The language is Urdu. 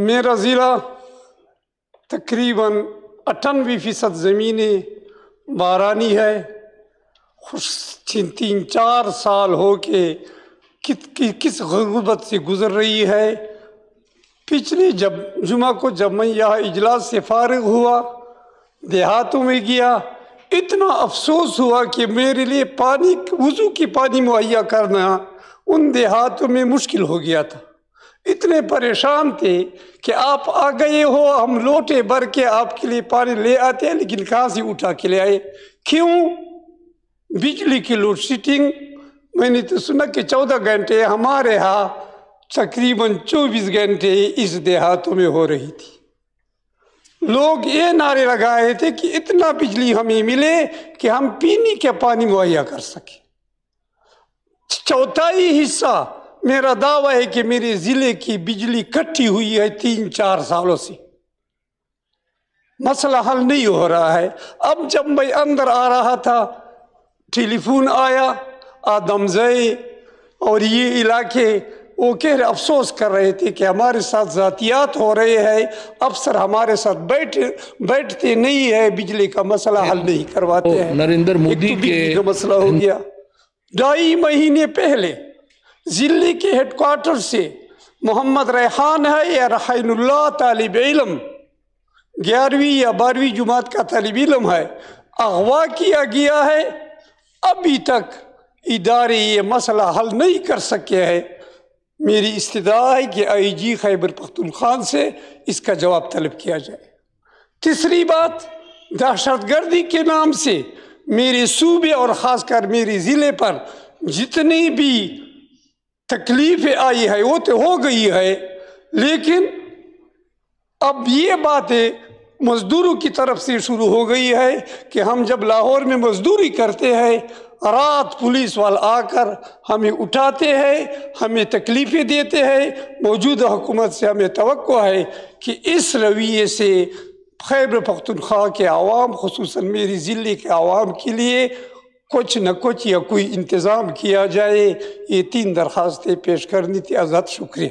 میرا ضلع تقریباً 98% زمینیں بارانی ہے. تین چار سال ہو کے کس غربت سے گزر رہی ہے. پچھلے جمعہ کو جب میں یہاں اجلاس سے فارغ ہوا دیہاتوں میں گیا، اتنا افسوس ہوا کہ میرے لیے پانی وضو کی پانی مہیا کرنا ان دیہاتوں میں مشکل ہو گیا تھا. اتنے پریشان تھے کہ آپ آ گئے ہو، ہم لوٹے بھر کے آپ کے لیے پانی لے آتے ہیں، لیکن کہاں سے اٹھا کے لے آئے؟ کیوں؟ بجلی کی لوڈ شیڈنگ. میں نے تو سنا کہ 14 گھنٹے، ہمارے ہاں تقریباً 24 گھنٹے اس دیہاتوں میں ہو رہی تھی. لوگ یہ نعرے لگائے تھے کہ اتنا بجلی ہمیں ملے کہ ہم پینے کے پانی مہیا کر سکیں. چوتھائی حصہ میرا دعویٰ ہے کہ میرے ضلع کی بجلی کٹی ہوئی ہے 3-4 سالوں سے. مسئلہ حل نہیں ہو رہا ہے. اب جب میں اندر آ رہا تھا ٹیلی فون آیا آدم زئی اور یہ علاقے، وہ افسوس کر رہے تھے کہ ہمارے ساتھ ذاتیات ہو رہے ہیں، افسر ہمارے ساتھ بیٹھتے نہیں ہے، بجلی کا مسئلہ حل نہیں کرواتے ہیں. نریندر مودی کا مسئلہ ہو گیا. 2.5 مہینے پہلے ضلع کے ہیڈ کوارٹر سے محمد ریحان ہے یا رحین اللہ طالب علم، 11ویں یا 12ویں جماعت کا طالب علم ہے، اغوا کیا گیا ہے. ابھی تک ادارے یہ مسئلہ حل نہیں کر سکے ہیں. میری استدعا ہے کہ آئی جی خیبر پختونخوا سے اس کا جواب طلب کیا جائے. تیسری بات، دہشت گردی کے نام سے میرے صوبے اور خاص کر میرے ضلع پر جتنی بھی تکلیفیں آئی ہے وہ تو ہو گئی ہے، لیکن اب یہ باتیں مزدوروں کی طرف سے شروع ہو گئی ہے کہ ہم جب لاہور میں مزدوری کرتے ہیں، رات پولیس والے آ کر ہمیں اٹھاتے ہیں، ہمیں تکلیفیں دیتے ہیں. موجودہ حکومت سے ہمیں توقع ہے کہ اس رویے سے خیبر پختونخوا کے عوام، خصوصاً میری ضلع کے عوام کے لیے کچھ نہ کچھ یا کوئی انتظام کیا جائے. یہ 3 درخواستیں پیش کرنی تھی. آزاد، شکریہ.